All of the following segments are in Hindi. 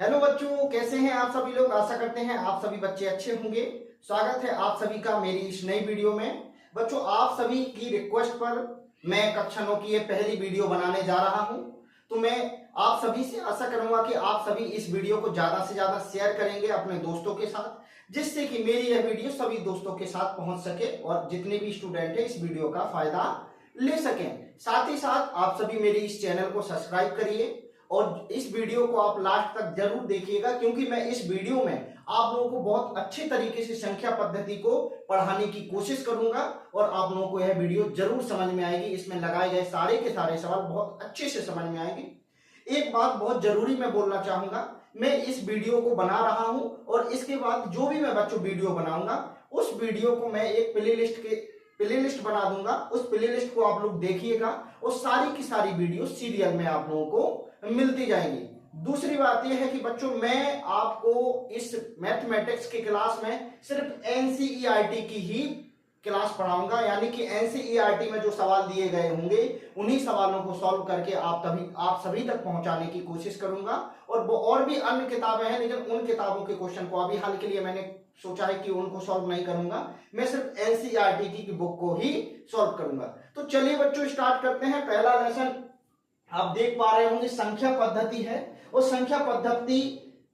हेलो बच्चों, कैसे हैं आप सभी लोग। आशा करते हैं आप सभी बच्चे अच्छे होंगे। स्वागत है आप सभी का मेरी इस नई वीडियो में। बच्चों, आप सभी की रिक्वेस्ट पर मैं कक्षा 9 की ये पहली वीडियो बनाने जा रहा हूं। तो मैं आप सभी से आशा करूंगा कि आप सभी इस वीडियो को ज्यादा से ज्यादा शेयर करेंगे अपने दोस्तों के साथ, जिससे कि मेरी यह वीडियो सभी दोस्तों के साथ पहुंच सके और जितने भी स्टूडेंट है इस वीडियो का फायदा ले सकें। साथ ही साथ आप सभी मेरे इस चैनल को सब्सक्राइब करिए और इस वीडियो को आप लास्ट तक जरूर देखिएगा, क्योंकि मैं इस वीडियो में आप लोगों को बहुत अच्छे तरीके से संख्या पद्धति को पढ़ाने की कोशिश करूंगा और आप लोगों को यह वीडियो जरूर समझ में आएगी। इसमें लगाए गए सारे के सारे सवाल बहुत अच्छे से समझ में आएंगे। एक बात बहुत जरूरी मैं बोलना चाहूंगा, मैं इस वीडियो को बना रहा हूं और इसके बाद जो भी मैं बच्चों वीडियो बनाऊंगा उस वीडियो को मैं एक प्लेलिस्ट बना दूंगा। उस प्लेलिस्ट को आप लोग देखिएगा और सारी की सारी वीडियो सीरियल में आप लोगों को मिलती जाएंगी। दूसरी बात यह है कि बच्चों, मैं आपको इस मैथमेटिक्स की क्लास में सिर्फ एनसीईआरटी की ही क्लास पढ़ाऊंगा, यानी कि एनसीईआरटी में जो सवाल दिए गए होंगे उन्हीं सवालों को सॉल्व करके आप सभी तक पहुंचाने की कोशिश करूंगा। और भी अन्य किताबें हैं, लेकिन उन किताबों के क्वेश्चन को अभी हाल के लिए मैंने सोचा है कि उनको सॉल्व नहीं करूंगा। मैं सिर्फ एनसीईआरटी की बुक को ही सॉल्व करूंगा। तो चलिए बच्चों, स्टार्ट करते हैं। पहला लेसन आप देख पा रहे होंगे संख्या पद्धति है और संख्या पद्धति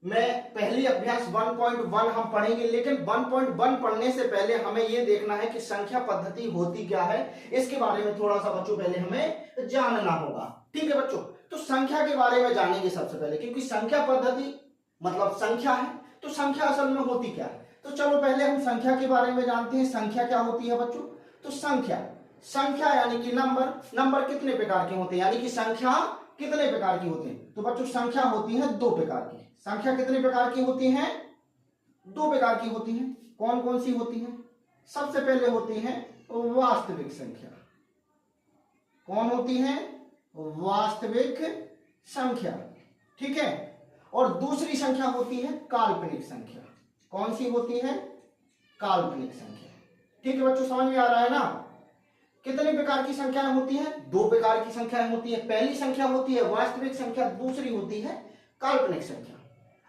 में पहली अभ्यास 1.1 हम पढ़ेंगे, लेकिन 1.1 पढ़ने से पहले हमें यह देखना है कि संख्या पद्धति होती क्या है। इसके बारे में थोड़ा सा बच्चों पहले हमें जानना होगा। ठीक है बच्चों, तो संख्या के बारे में जानेंगे सबसे पहले, क्योंकि संख्या पद्धति मतलब संख्या है। तो संख्या असल में होती क्या है, तो चलो पहले हम संख्या के बारे में जानते हैं। संख्या क्या होती है बच्चों, तो संख्या यानी कि नंबर कितने प्रकार के होते हैं, यानी कि संख्या कितने प्रकार की होती है। तो बच्चों संख्या होती है दो प्रकार की। संख्या कितने प्रकार की होती है, दो प्रकार की होती है। कौन कौन सी होती है, सबसे पहले होती है वास्तविक संख्या। कौन होती है, वास्तविक संख्या। ठीक है, और दूसरी संख्या होती है काल्पनिक संख्या। कौन सी होती है, काल्पनिक संख्या। ठीक है बच्चों, समझ में आ रहा है ना। कितने प्रकार की संख्याएं होती हैं, दो प्रकार की संख्याएं होती है। पहली संख्या होती है वास्तविक संख्या, दूसरी होती है काल्पनिक संख्या।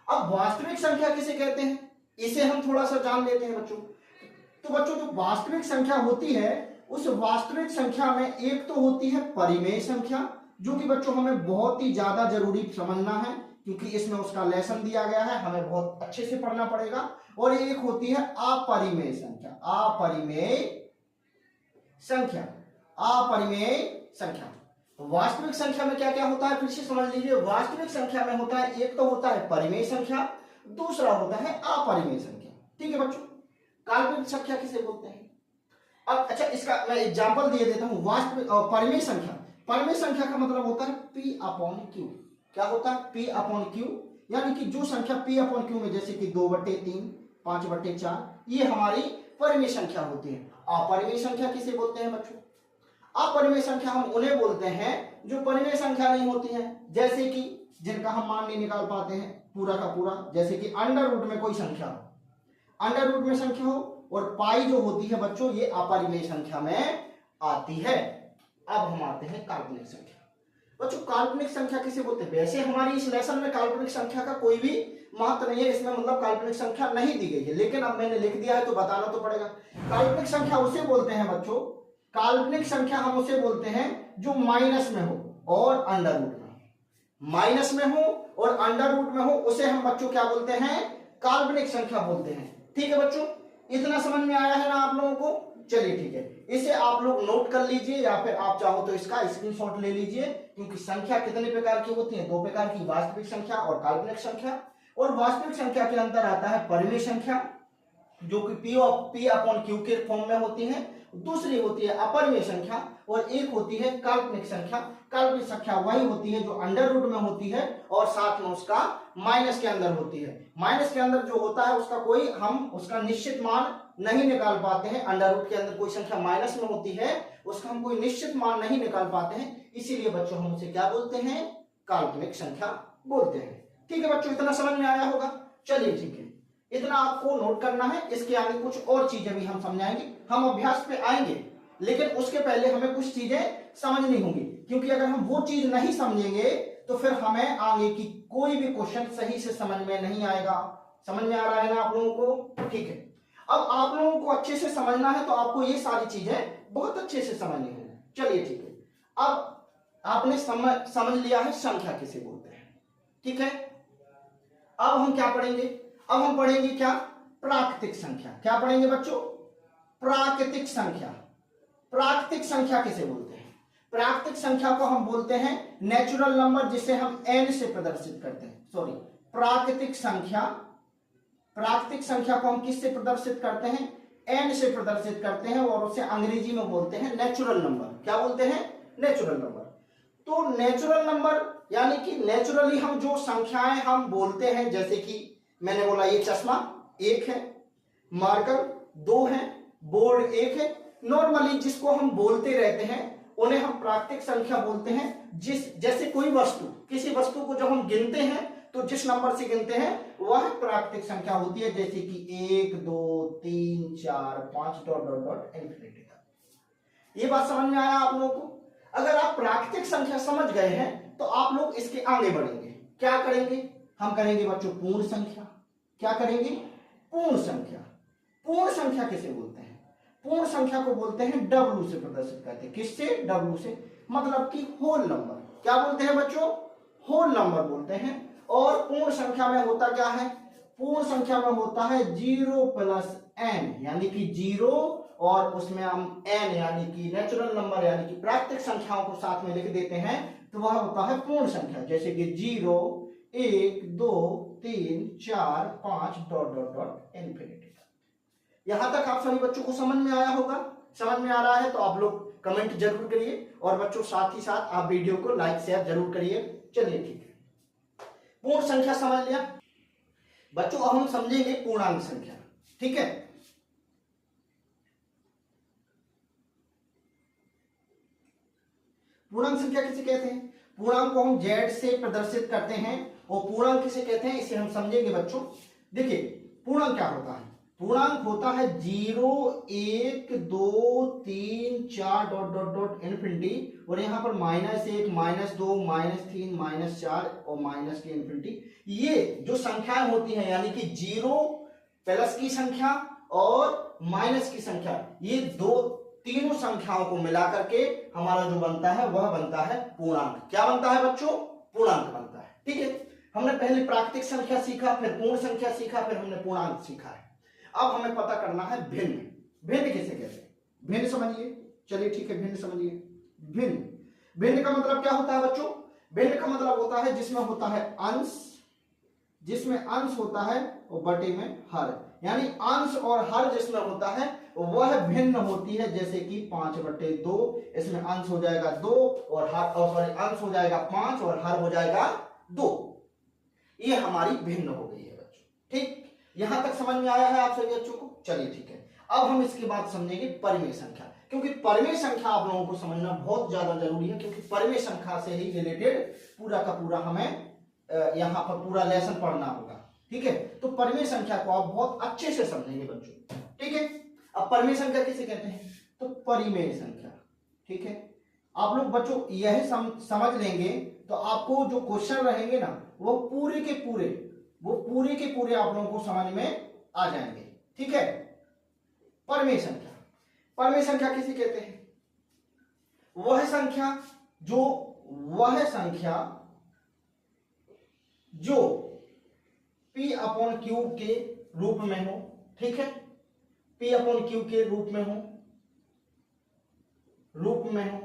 अब वास्तविक संख्या किसे कहते हैं, इसे हम थोड़ा सा जान लेते हैं बच्चों। तो बच्चों जो वास्तविक संख्या होती है, उस वास्तविक संख्या में एक तो होती है परिमेय संख्या, जो कि बच्चों हमें बहुत ही ज्यादा जरूरी समझना है, क्योंकि इसमें उसका लेसन दिया गया है, हमें बहुत अच्छे से पढ़ना पड़ेगा। और एक होती है अपरिमेय संख्या। अपरिमेय संख्या। तो वास्तविक संख्या में क्या क्या होता है, फिर से समझ लीजिए। वास्तविक संख्या में होता है, एक तो होता है परिमेय संख्या, दूसरा होता है अपरिमेय संख्या। ठीक है बच्चों, काल्पनिक संख्या किसे बोलते हैं। अब अच्छा, इसका मैं एग्जांपल दे देता हूं। वास्तविक परिमेय संख्या का मतलब होता है P अपॉन Q। क्या होता है, P अपॉन Q, यानी कि जो संख्या P अपॉन Q में, जैसे कि 2/3, 5/4, ये हमारी परिमेय संख्या होती है। अपरिमेय संख्या किसे बोलते हैं बच्चों, अपरिमेय संख्या हम उन्हें बोलते हैं जो परिमेय संख्या नहीं होती है, जैसे कि जिनका हम मान नहीं निकाल पाते हैं पूरा का पूरा, जैसे कि अंडर रूट में कोई संख्या हो, अंडर रूट में संख्या हो, और पाई जो होती है बच्चों ये अपरिमेय संख्या में आती है। अब हम आते हैं काल्पनिक संख्या। बच्चों काल्पनिक संख्या किसे बोलते हैं, वैसे हमारी इस लेसन में काल्पनिक संख्या का कोई भी महत्व नहीं है, इसमें मतलब काल्पनिक संख्या नहीं दी गई है, लेकिन अब मैंने लिख दिया है तो बताना तो पड़ेगा। काल्पनिक संख्या उसे बोलते हैं बच्चों, काल्पनिक संख्या हम उसे बोलते हैं जो माइनस में हो और अंडर रूट में हो। माइनस में हो और अंडर रूट में हो, उसे हम बच्चों क्या बोलते हैं, काल्पनिक संख्या बोलते हैं। ठीक है बच्चों, इतना समझ में आया है ना आप लोगों को। चलिए ठीक है, इसे आप लोग नोट कर लीजिए, या फिर आप चाहो तो इसका स्क्रीनशॉट ले लीजिए, क्योंकि संख्या कितने प्रकार की होती है, दो प्रकार की, वास्तविक संख्या और काल्पनिक संख्या। और वास्तविक संख्या के अंदर आता है परिमेय संख्या, जो कि P अपॉन Q के फॉर्म में होती है। दूसरी होती है अपरिमेय संख्या, और एक होती है काल्पनिक संख्या। काल्पनिक संख्या वही होती है जो अंडर रूट में होती है और साथ में उसका माइनस के अंदर होती है। माइनस के अंदर जो होता है हम उसका निश्चित मान नहीं निकाल पाते हैं। अंडर रूट के अंदर कोई संख्या माइनस में होती है, उसका हम कोई निश्चित मान नहीं निकाल पाते हैं, इसीलिए बच्चों हम उसे क्या बोलते हैं, काल्पनिक संख्या बोलते हैं। ठीक है बच्चों, इतना समझ में आया होगा। चलिए ठीक है, इतना आपको नोट करना है। इसके आगे कुछ और चीजें भी हम समझाएंगे, हम अभ्यास पे आएंगे, लेकिन उसके पहले हमें कुछ चीजें समझनी होंगी, क्योंकि अगर हम वो चीज नहीं समझेंगे तो फिर हमें आगे की कोई भी क्वेश्चन सही से समझ में नहीं आएगा। समझ में आ रहा है ना आप लोगों को? ठीक है, अब आप लोगों को अच्छे से समझना है तो आपको ये सारी चीजें बहुत अच्छे से समझनी है। चलिए ठीक है, अब आपने समझ लिया है संख्या किसे बोलते हैं। ठीक है, अब हम क्या पढ़ेंगे? अब हम पढ़ेंगे क्या? प्राकृतिक संख्या। क्या पढ़ेंगे बच्चों? प्राकृतिक संख्या। प्राकृतिक संख्या किसे बोलते हैं? प्राकृतिक संख्या को हम बोलते हैं नेचुरल नंबर, जिसे हम n से प्रदर्शित करते हैं। सॉरी, प्राकृतिक संख्या, प्राकृतिक संख्या को हम किससे प्रदर्शित करते हैं? n से प्रदर्शित करते हैं, और उसे अंग्रेजी में बोलते हैं नेचुरल नंबर। क्या बोलते हैं? Natural number. तो नेचुरल नंबर यानी कि नेचुरली हम जो संख्याएं हम बोलते हैं, जैसे कि मैंने बोला ये चश्मा 1 है, मार्कर 2 है, बोर्ड 1 है। नॉर्मली जिसको हम बोलते रहते हैं उन्हें हम प्राकृतिक संख्या बोलते हैं। जैसे कोई वस्तु, किसी वस्तु को जब हम गिनते हैं तो जिस नंबर से गिनते हैं वह प्राकृतिक संख्या होती है, जैसे कि 1 2 3 4 5 डॉट डॉट डॉट इन्फिनिटी तक। ये बात समझ में आया आप लोगों को? अगर आप प्राकृतिक संख्या समझ गए हैं तो आप लोग इसके आगे बढ़ेंगे। क्या करेंगे? हम करेंगे बच्चों पूर्ण संख्या। क्या करेंगे? पूर्ण संख्या। पूर्ण संख्या किसे बोलते हैं? पूर्ण संख्या को बोलते हैं W से प्रदर्शित करते हैं। किससे? W से, मतलब कि होल नंबर। क्या बोलते हैं बच्चों? होल नंबर बोलते हैं। और पूर्ण संख्या में होता क्या है? पूर्ण संख्या में होता है 0 प्लस n, यानी कि 0 और उसमें हम n यानी कि नेचुरल नंबर यानी कि प्राकृतिक संख्याओं को साथ में लिख देते हैं, तो वह होता है पूर्ण संख्या। जैसे कि 0 1 2 3 4 5 डॉट डॉट डॉट इन्फिनिटी। यहां तक आप सभी बच्चों को समझ में आया होगा? समझ में आ रहा है तो आप लोग कमेंट जरूर करिए, और बच्चों साथ ही साथ आप वीडियो को लाइक शेयर जरूर करिए। चलिए ठीक है, पूर्ण संख्या समझ लिया बच्चों। अब हम समझेंगे पूर्णांक संख्या। ठीक है, पूर्णांक संख्या किसे कहते हैं? पूर्णांक को हम z से प्रदर्शित करते हैं, और पूर्णांक किसे कहते हैं इसे हम समझेंगे बच्चों। देखिए पूर्णांक क्या होता है? पूर्णांक होता है 0 1 2 3 4 डॉट डॉट डॉट इन्फिनिटी, और यहां पर -1 -2 -3 -4 और माइनस की इन्फिनिटी। ये जो संख्याएं होती हैं यानी कि 0 प्लस की संख्या और माइनस की संख्या, ये तीनों संख्याओं को मिला करके हमारा जो बनता है वह बनता है पूर्णांक। क्या बनता है बच्चों? पूर्णांक बनता है। ठीक है, हमने पहले प्राकृतिक संख्या सीखा, फिर पूर्ण संख्या सीखा, फिर हमने पूर्णांक सीखा है। अब हमें पता करना है भिन्न। भिन्न किसे कहते हैं? भिन्न समझिए। चलिए ठीक है, भिन्न समझिए। भिन्न, भिन्न का मतलब क्या होता है बच्चों? भिन्न का मतलब होता है जिसमें होता है अंश, जिसमें अंश होता है और बटे में हर, यानी अंश और हर जिसमें होता है वह भिन्न होती है। जैसे कि 5/2, इसमें अंश हो जाएगा 2 और हर, सॉरी, अंश हो जाएगा 5 और हर हो जाएगा 2। ये हमारी भिन्न हो गई है बच्चों। ठीक, यहां तक समझ में आया है आप सभी बच्चों को? चलिए ठीक है, अब हम इसके बाद समझेंगे परिमेय संख्या, क्योंकि परिमेय संख्या आप लोगों को समझना बहुत ज्यादा जरूरी है, क्योंकि परिमेय संख्या से ही रिलेटेड पूरा का पूरा हमें यहाँ पर पूरा लेसन पढ़ना होगा। ठीक है, तो परिमेय संख्या को आप बहुत अच्छे से समझेंगे बच्चों। ठीक है, अब परिमेय संख्या किसे कहते हैं? तो परिमेय संख्या। ठीक है, आप लोग बच्चों यह समझ लेंगे तो आपको जो क्वेश्चन रहेंगे ना वो पूरे के पूरे आप लोगों को समझ में आ जाएंगे। ठीक है, परिमेय संख्या, परिमेय संख्या किसे कहते हैं? वह संख्या जो P/Q के रूप में हो। ठीक है, P/Q के रूप में हो,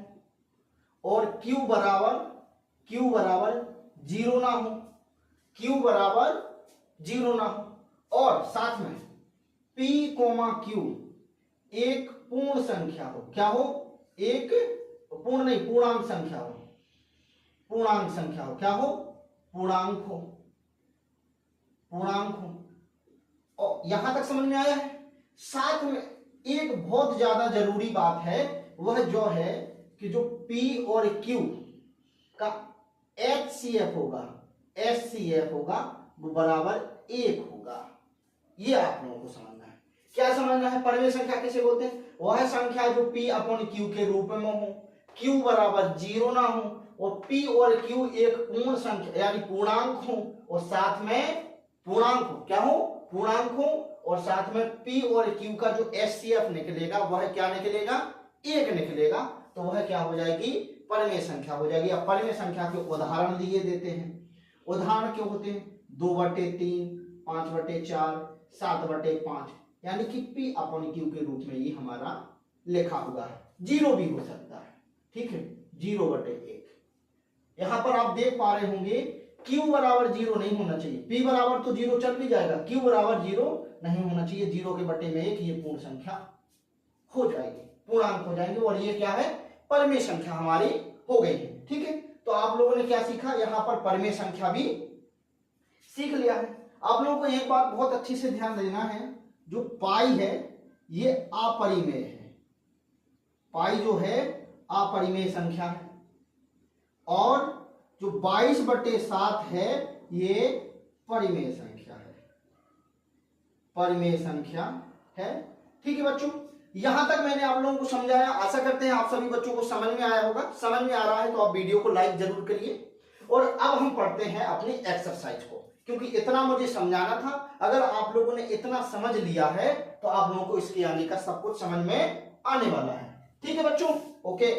और Q बराबर 0 ना हो, Q बराबर 0 ना हो, और साथ में P/Q एक पूर्ण संख्या हो। क्या हो? एक पूर्ण नहीं, पूर्णांक संख्या हो। पूर्णांक संख्या हो। क्या हो? पूर्णांक हो। और यहां तक समझ में आया है? साथ में एक बहुत ज्यादा जरूरी बात है, वह जो है कि जो P और Q का HCF होगा वो बराबर 1 होगा। ये आप लोगों को समझना है। क्या समझना है? परिमेय संख्या किसे बोलते हैं? वह संख्या जो P/Q के रूप में हो, Q बराबर 0 ना हो, और p और q एक पूर्ण संख्या यानी पूर्णांक हो और साथ में पूर्णांक हो, क्या हो, पूर्णांक हो और साथ में p और q का जो HCF निकलेगा वह क्या निकलेगा, एक निकलेगा, तो वह क्या हो जाएगी, परिमेय संख्या हो जाएगी। अब परिमेय संख्या के उदाहरण दिए देते हैं। उदाहरण क्यों होते हैं, 2/3, 5/4, 7/5, यानी कि p अपॉन q के रूप में ये हमारा लिखा हुआ है। जीरो भी हो सकता है, ठीक है, 0/1। यहां पर आप देख पा रहे होंगे q बराबर 0 नहीं होना चाहिए, p बराबर तो 0 चल भी जाएगा, q बराबर 0 नहीं होना चाहिए। 0 के बटे में 1 ये पूर्ण संख्या हो जाएगी, पूर्णांक हो जाएंगे और ये क्या है, परिमेय संख्या हमारी हो गई है। ठीक है, तो आप लोगों ने क्या सीखा, यहां पर परिमेय संख्या भी सीख लिया है। आप लोगों को एक बात बहुत अच्छी से ध्यान देना है, जो पाई है ये अपरिमेय है, पाई जो है अपरिमेय संख्या है और जो 22/7 है ये परिमेय संख्या है, परिमेय संख्या है। ठीक है बच्चों, यहां तक मैंने आप लोगों को समझाया, आशा करते हैं आप सभी बच्चों को समझ में आया होगा। समझ में आ रहा है तो आप वीडियो को लाइक जरूर करिए। और अब हम पढ़ते हैं अपनी एक्सरसाइज को, क्योंकि इतना मुझे समझाना था। अगर आप लोगों ने इतना समझ लिया है तो आप लोगों को इसके आगे का सब कुछ समझ में आने वाला है। ठीक है बच्चों, ओके,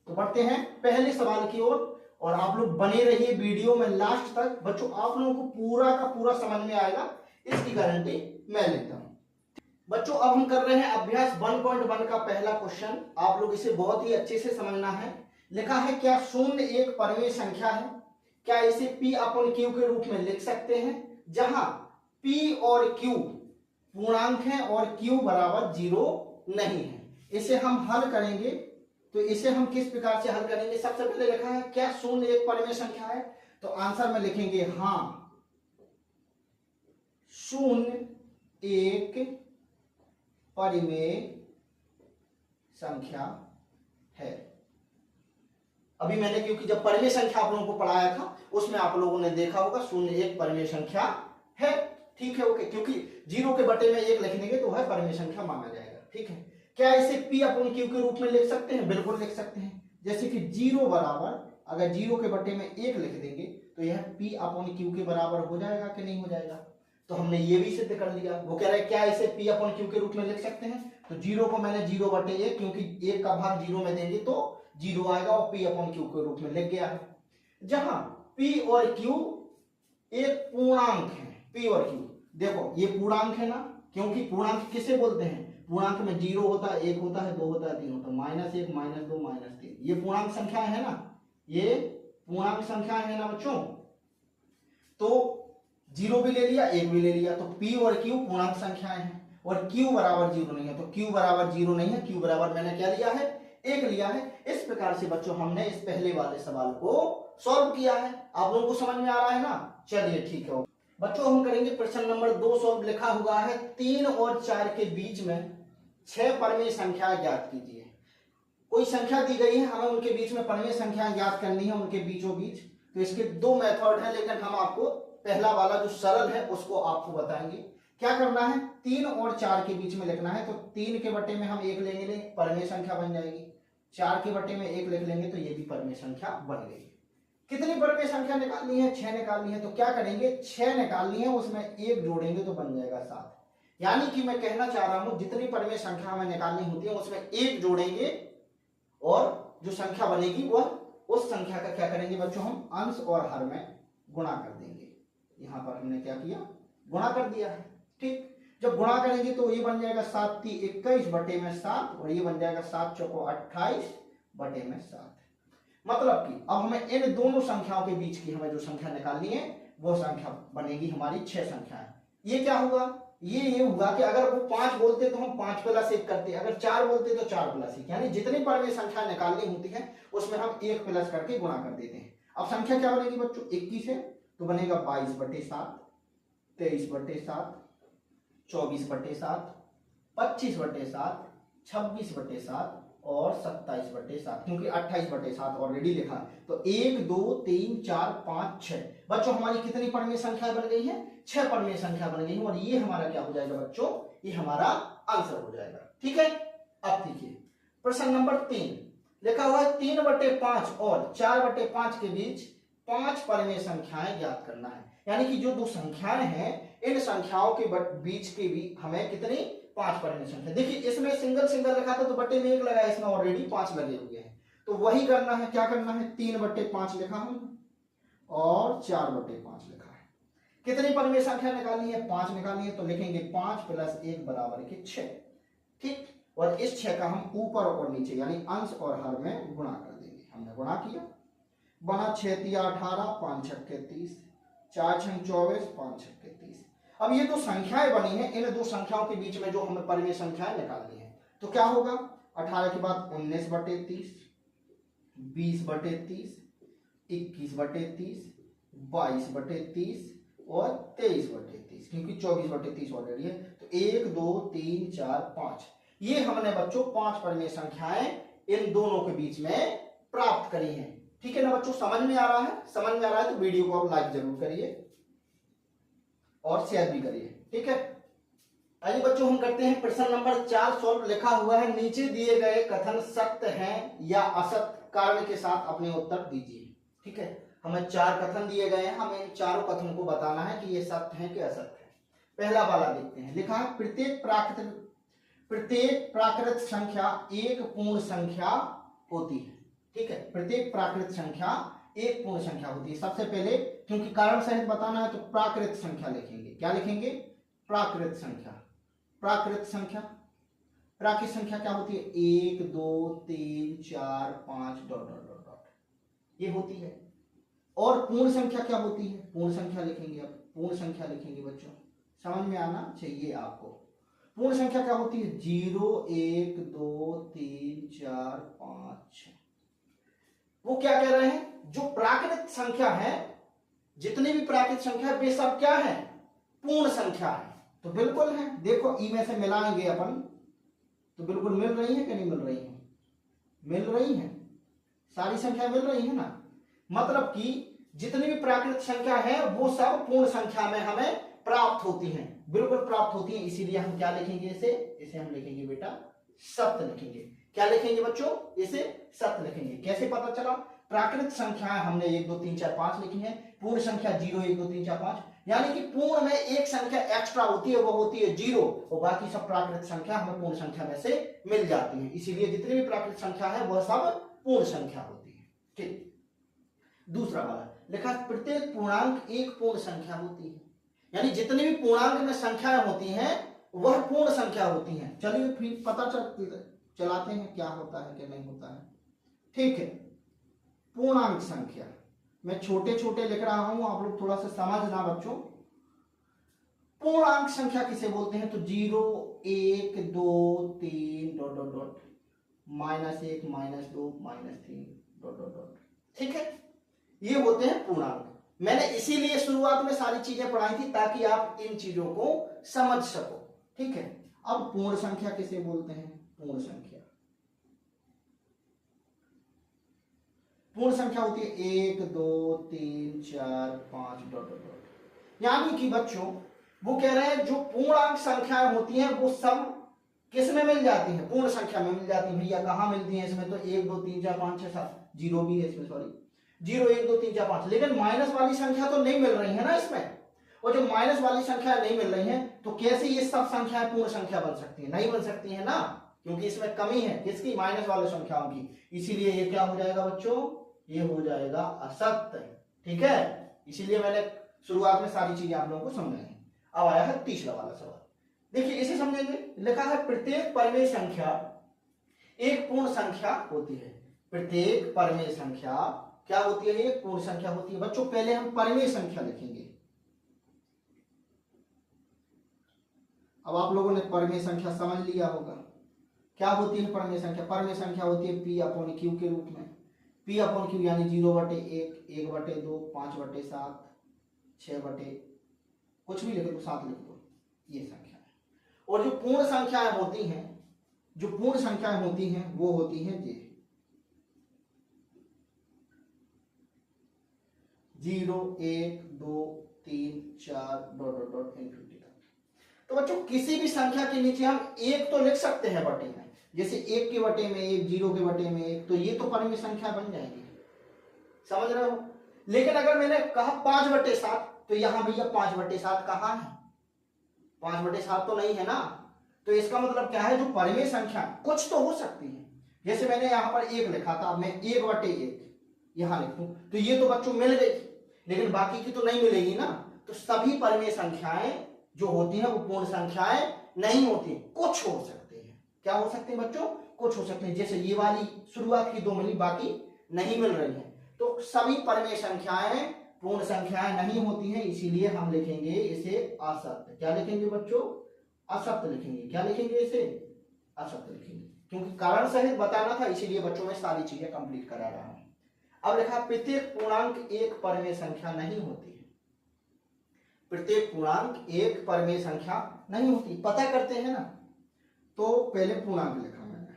तो बढ़ते हैं पहले सवाल की ओर और आप लोग बने रहिए वीडियो में लास्ट तक। बच्चों आप लोगों को पूरा का पूरा समझ में आएगा, इसकी गारंटी मैं लेता हूं। बच्चों अब हम कर रहे हैं अभ्यास 1.1 का पहला क्वेश्चन। आप लोग इसे बहुत ही अच्छे से समझना है। लिखा है, क्या शून्य एक परिमेय संख्या है? क्या इसे p अपॉन q के रूप में लिख सकते हैं, जहां p और q पूर्णांक है और q बराबर 0 नहीं है। इसे हम हल करेंगे, तो इसे हम किस प्रकार से हल करेंगे। सबसे पहले लिखा है, क्या शून्य एक परिमेय संख्या है? तो आंसर में लिखेंगे हाँ, शून्य एक परिमेय संख्या है। अभी मैंने, क्योंकि जब परिमेय संख्या आप लोगों को पढ़ाया था उसमें आप लोगों ने देखा होगा शून्य एक परिमेय संख्या है। ठीक है, ओके, क्योंकि 0 के बटे में 1 लिख देंगे तो वह परिमेय संख्या माना जाएगा। ठीक है, क्या इसे p अपॉन q के रूप में लिख सकते हैं? बिल्कुल लिख सकते हैं। जैसे कि 0 बराबर, अगर 0 के बटे में 1 लिख देंगे तो यह p अपॉन q के बराबर हो जाएगा कि नहीं हो जाएगा। तो हमने ये भी सिद्ध कर लिया। वो कह रहा है क्या इसे p अपॉन q के रूप में लिख सकते हैं, तो 0 को मैंने 0/1, क्योंकि 1 का भाग 0 में देंगे तो 0 आएगा और p अपॉन q के रूप में लिख गया है। जहां p और q एक पूर्णांक है, p और q देखो ये पूर्णांक है ना, क्योंकि पूर्णांक किसे बोलते हैं, पूर्णांक में 0 होता है, 1 होता है, 2 होता है, 3 होता है, -1, -2, -3, ये पूर्णांक संख्याएं है ना, ये पूर्णांक संख्याएं है ना बच्चों। तो 0 भी ले लिया, 1 भी ले लिया, तो p और q पूर्णांक संख्याएं हैं और q बराबर 0 नहीं है, तो q बराबर 0 नहीं है, q बराबर मैंने क्या लिया है, 1 लिया है। इस प्रकार से बच्चों हमने इस पहले वाले सवाल को सॉल्व किया है। आप लोगों को समझ में आ रहा है ना, चलिए ठीक है बच्चों, हम करेंगे प्रश्न नंबर 2 सॉल्व। लिखा हुआ है 3 और 4 के बीच में 6 परिमेय संख्या ज्ञात कीजिए। कोई संख्या दी गई है, हमें उनके बीच में परिमेय संख्या ज्ञात करनी है, उनके बीचों बीच। तो इसके 2 मेथड हैं, लेकिन हम आपको पहला वाला जो सरल है उसको आपको बताएंगे। क्या करना है, 3 और 4 के बीच में लिखना है। तो 3 के बटे में हम 1 लेंगे, परिमेय संख्या बन जाएगी। 4 के बटे में 1 लिख लेंगे तो ये भी परिमेय संख्या बन गई। कितनी परिमेय संख्या निकालनी है, 6 निकालनी है। तो क्या करेंगे, 6 निकालनी है, उसमें 1 जोड़ेंगे तो बन जाएगा 7। यानी कि मैं कहना चाह रहा हूं जितनी परिमेय संख्या हमें निकालनी होती है उसमें 1 जोड़ेंगे और जो संख्या बनेगी वह उस संख्या का क्या करेंगे बच्चों, हम अंश और हर में गुणा कर देंगे। यहां पर हमने क्या किया, गुणा कर दिया है। ठीक, जब गुणा करेंगे तो ये बन जाएगा 7 × 21 बटे में 7 और ये बन जाएगा 7 × 28 बटे में 7। मतलब कि अब हमें इन दोनों संख्याओं के बीच की हमें जो संख्या निकालनी है वो संख्या बनेगी हमारी 6 संख्याएं। ये क्या हुआ, ये हुआ कि अगर वो 5 बोलते तो हम 5 + 1 करते, अगर 4 बोलते तो 4 + 1, यानी जितनी परिमेय संख्या निकालनी होती है उसमें हम 1 प्लस करके गुणा कर देते हैं। अब संख्या क्या बनेगी बच्चों, 21 है तो बनेगा 22/7, 23/7, 24/7, 25/7, 26/7 और 27/7, क्योंकि 28/7 ऑलरेडी लिखा है। तो 1 2 3 4 5 6 बच्चों हमारी कितनी परिमेय संख्या बन गई है, 6 परिमेय संख्या बन गई है। और ये हमारा क्या हो जाएगा बच्चों, ये हमारा आंसर हो जाएगा। ठीक है, अब देखिए प्रश्न नंबर 3। लिखा हुआ है 3/5 और 4/5 के बीच 5 परिमेय संख्याएं ज्ञात करना है। यानी कि जो दो संख्याएं हैं इन संख्याओं के बीच के भी हमें कितनी 5 परिमेय संख्या। देखिए इसमें सिंगल सिंगल रखा था तो बटे में 1 लगाया, इसमें ऑलरेडी 5 लगे हुए हैं, तो वही करना है। क्या करना है, 3/5 लिखा है और 4/5 लिखा है। कितनी परिमेय संख्या निकालनी है, 5 निकालनी है, तो लिखेंगे 5 + 1 = 6। ठीक, और इस 6 का हम ऊपर और नीचे यानी अंश और हर में गुणा कर देंगे। हमने गुणा किया, बना 6 × 18, 5 × 6 = 30, 4 × 6 = 24, 5 × 6 = 30। अब ये दो संख्याएं बनी हैं, इन दो संख्याओं के बीच में जो हमें परिमेय संख्याएं निकालनी है, तो क्या होगा, 18 के बाद 19/30, 20/30, 21/30, 22/30 और 23/30, क्योंकि 24/30 ऑलरेडी है। तो 1 2 3 4 5 ये हमने बच्चों 5 परिमेय संख्याएं इन दोनों के बीच में प्राप्त करी हैं। ठीक है ना बच्चों, समझ में आ रहा है? समझ में आ रहा है तो वीडियो को आप लाइक जरूर करिए और शेयर भी करिए। ठीक है, आइए बच्चों हम करते हैं प्रश्न नंबर 4 सॉल्व। लिखा हुआ है नीचे दिए गए कथन सत्य हैं या असत्य, कारण के साथ अपने उत्तर दीजिए। ठीक है, हमें 4 कथन दिए गए हैं, हमें इन चारों कथनों को बताना है कि ये सत्य है कि असत्य है। पहला वाला देखते हैं। लिखा है प्रत्येक प्राकृत संख्या एक पूर्ण संख्या होती है। ठीक है, प्रत्येक प्राकृत संख्या एक पूर्ण संख्या होती है। सबसे पहले क्योंकि कारण सहित बताना है तो प्राकृत संख्या लिखेंगे। क्या लिखेंगे, प्राकृत संख्या। प्राकृत संख्या, प्राकृत संख्या क्या होती है, 1 2 3 4 5 ... ये होती है। और पूर्ण संख्या क्या होती है, पूर्ण संख्या लिखेंगे। अब पूर्ण संख्या लिखेंगे बच्चों, समझ में आना चाहिए आपको। पूर्ण संख्या क्या होती है, 0 1 2 3 4 5 6। वो क्या कह रहे हैं, जो प्राकृत संख्या है, जितनी भी प्राकृत संख्या है वे सब क्या है, पूर्ण संख्या है। तो बिल्कुल है, देखो ई में से मिलाएंगे अपन तो बिल्कुल मिल रही है कि नहीं मिल रही है, मिल रही है, सारी संख्या मिल रही है ना। मतलब कि जितनी भी प्राकृत संख्या है वो सब पूर्ण संख्या में हमें प्राप्त होती हैं, बिल्कुल प्राप्त होती हैं। इसीलिए हम क्या लिखेंगे, इसे हम लिखेंगे बेटा सत्य लिखेंगे। क्या लिखेंगे बच्चों, इसे सत्य लिखेंगे। कैसे पता चला, प्राकृत संख्याएं हमने 1 2 3 4 5 लिखी है, पूर्ण संख्या 0 1 2 3 4 5, यानी कि पूर्ण में एक संख्या एक्स्ट्रा होती है, वो होती है 0, और बाकी सब प्राकृत संख्या हमें पूर्ण संख्या में से मिल जाती है। इसीलिए जितनी भी प्राकृत संख्या है वह सब पूर्ण संख्या होती है। ठीक, दूसरा वाला लिखा प्रत्येक पूर्णांक एक पूर्ण संख्या होती है, यानी जितनी भी पूर्णांक में संख्याएं होती हैं वह पूर्ण संख्या होती हैं। चलिए फिर पता चलाते हैं क्या होता है क्या नहीं होता है। ठीक है, पूर्णांक संख्या मैं छोटे छोटे लिख रहा हूं, आप लोग थोड़ा सा समझना बच्चों। पूर्णांक संख्या किसे बोलते हैं, तो 0 1 2 3 ... -1 -2 -3 ... ठीक है, ये होते हैं पूर्णांक। मैंने इसीलिए शुरुआत में सारी चीजें पढ़ाई थी ताकि आप इन चीजों को समझ सको। ठीक है, अब पूर्ण संख्या किसे बोलते हैं, पूर्ण संख्या, पूर्ण संख्या होती है 1 2 3 4 5 ... यानी कि बच्चों वो कह रहे हैं जो पूर्णांक संख्याएं होती हैं वो सब किस में मिल जाती हैं, पूर्ण संख्या में मिल जाती है। भैया कहां मिलती हैं, इसमें तो 1 2 3 4 5 6 7, 0 भी है इसमें, सॉरी 0 1 2 3 4 5, लेकिन माइनस वाली संख्या तो नहीं मिल रही है ना इसमें। और जो माइनस वाली संख्या नहीं मिल रही है तो कैसे ये सब संख्याएं पूर्ण संख्या बन सकती है, नहीं बन सकती है ना, क्योंकि इसमें कमी है किसकी, माइनस वाले संख्याओं की। इसीलिए ये क्या हो जाएगा बच्चों, ये हो जाएगा असत्य। ठीक है, इसीलिए मैंने शुरुआत में सारी चीजें आप लोगों को समझाई। अब आया है तीसरा वाला सवाल, देखिए इसे समझेंगे। लिखा है प्रत्येक परिमेय संख्या एक पूर्ण संख्या होती है। प्रत्येक परिमेय संख्या क्या होती है, एक पूर्ण संख्या होती है। बच्चों पहले हम परिमेय संख्या लिखेंगे। अब आप लोगों ने परिमेय संख्या समझ लिया होगा, क्या होती है परिमेय संख्या। परिमेय संख्या होती है P/Q के रूप में। P/Q यानी 0/1 1/2 5/7 6/ कुछ भी लिख दो, 7 लिख दो, ये संख्या है। और जो पूर्ण संख्याएं होती हैं, जो पूर्ण संख्याएं होती हैं वो होती हैं ये 0 1 2 3 4 ... तो बच्चों किसी भी संख्या के नीचे हम 1 तो लिख सकते हैं बटे में, जैसे 1 के बटे में 1, 0 के बटे में 1, तो ये तो परिमेय संख्या बन जाएगी, समझ रहे हो। लेकिन अगर मैंने कहा 5/7, तो यहाँ भैया 5/7 कहाँ है, 5/7 तो नहीं है ना। तो इसका मतलब क्या है, जो परिमेय संख्या कुछ तो हो सकती है। जैसे मैंने यहाँ पर 1 लिखा था, अब मैं 1/1 यहाँ लिख दूं, तो ये तो बच्चों मिल गई, लेकिन बाकी की तो नहीं मिलेगी ना। तो सभी परिमेय संख्याएं जो होती हैं वो पूर्ण संख्याएं नहीं होती, कुछ हो सकते हैं। क्या हो सकते हैं बच्चों, कुछ हो सकते हैं। जैसे ये वाली शुरुआत की 2 मिली, बाकी नहीं मिल रही है। तो सभी परिमेय संख्याएं पूर्ण संख्याएं नहीं होती हैं, इसीलिए हम लिखेंगे इसे असत्य। क्या लिखेंगे बच्चों, असत्य लिखेंगे। क्या लिखेंगे, इसे असत्य लिखेंगे, क्योंकि कारण सहित बताना था, इसीलिए बच्चों में सारी चीजें कंप्लीट करा रहा हूं। अब लिखा प्रत्येक पूर्णांक एक परिमेय संख्या नहीं होती है। प्रत्येक पूर्णांक एक परिमेय संख्या नहीं होती, पता करते हैं ना। तो पहले पूर्णांक लिखा मैंने,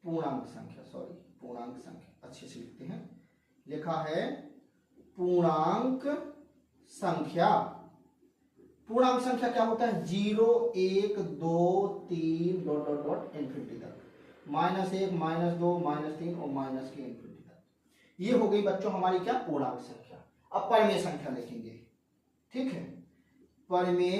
पूर्णांक संख्या, सॉरी पूर्णांक संख्या अच्छे से लिखते हैं। लिखा है पूर्णांक संख्या। पूर्णांक संख्या क्या होता है, 0, 1, 2, 3 डॉट डॉट डॉट इन्फिनिटी तक, -1, -2, -3 और माइनस के इन्फिनिटी तक। ये हो गई बच्चों हमारी क्या, पूर्णांक संख्या। अब परिमेय संख्या लिखेंगे, ठीक है। परिमेय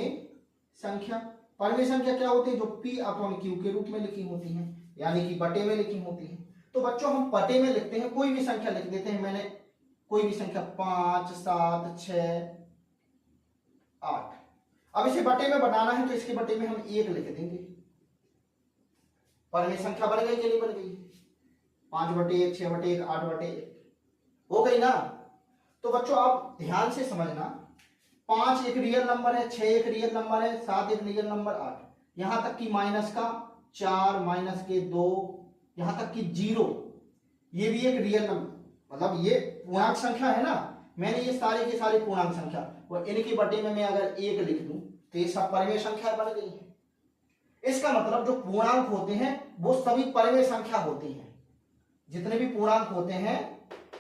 संख्या, परिमेय संख्या क्या होती है, जो P/Q के रूप में लिखी होती है, यानी कि बटे में लिखी होती है। तो बच्चों हम बटे में लिखते हैं, कोई भी संख्या लिख देते हैं। मैंने कोई भी संख्या 5, 7, 6, 8। अब इसे बटे में बनाना है, तो इसके बटे में हम 1 लिख देंगे। परिमेय संख्या बन गई कि नहीं बन गई, 5/1, 6/1, 8/1 हो गई ना। तो बच्चों आप ध्यान से समझना, 5 एक रियल नंबर है, 6 एक रियल नंबर है, 7 एक रियल नंबर, 8 यहां तक कि माइनस का 4, माइनस के 2, यहां तक कि 0, ये भी एक रियल नंबर, मतलब ये पूर्णांक संख्या है ना। मैंने ये सारे के सारे पूर्णांक संख्या और इनके बटे में मैं अगर 1 लिख दूं, तो ये सब परिमेय संख्या बन गई है। इसका मतलब जो पूर्णांक होते हैं वो सभी परिमेय संख्या होती हैं। जितने भी पूर्णांक होते हैं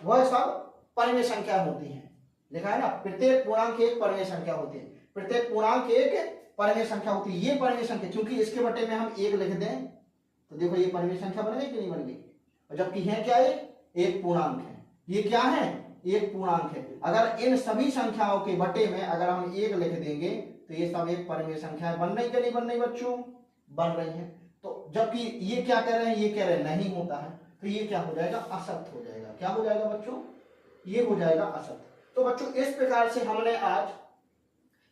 वह सब परिमेय संख्या होती हैं। लिखा है ना, प्रत्येक पूर्णांक एक परिमेय संख्या होती है। प्रत्येक पूर्णांक एक परिमेय संख्या होती है। ये परिमेय संख्या, क्योंकि इसके बटे में हम 1 लिख दें, तो देखो ये परिमेय संख्या बन गई कि नहीं बन गई। और जबकि है क्या, ये एक पूर्णांक है। ये क्या है, एक पूर्णांक है। अगर इन सभी संख्याओं के बटे में अगर हम 1 लिख देंगे, तो ये सब एक परिमेय संख्या बन रही कि नहीं बन रही बच्चों, बन रही है। तो जबकि ये क्या कह रहे हैं, ये कह रहे हैं नहीं होता है, तो ये क्या हो जाएगा, असत्य हो जाएगा। क्या हो जाएगा बच्चों, ये हो जाएगा असत्य। तो बच्चों इस प्रकार से हमने आज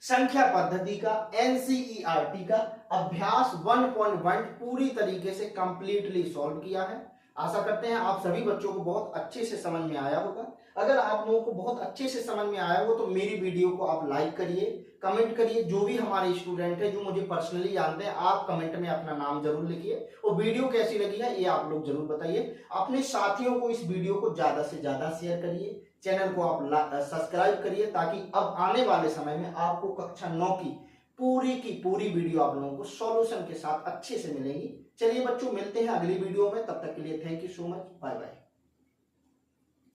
संख्या पद्धति का एनसीईआरटी का अभ्यास 1.1 पूरी तरीके से कंप्लीटली सॉल्व किया है। आशा करते हैं आप सभी बच्चों को बहुत अच्छे से समझ में आया होगा। अगर आप लोगों को बहुत अच्छे से समझ में आया हो तो मेरी वीडियो को आप लाइक करिए, कमेंट करिए। जो भी हमारे स्टूडेंट है जो मुझे पर्सनली जानते हैं, आप कमेंट में अपना नाम जरूर लिखिए और वीडियो कैसी लगी है ये आप लोग जरूर बताइए। अपने साथियों को इस वीडियो को ज्यादा से ज्यादा शेयर करिए, चैनल को आप सब्सक्राइब करिए, ताकि अब आने वाले समय में आपको कक्षा 9 की पूरी वीडियो आप लोगों को सॉल्यूशन के साथ अच्छे से मिलेगी। चलिए बच्चों, मिलते हैं अगली वीडियो में, तब तक के लिए thank you so much, bye bye.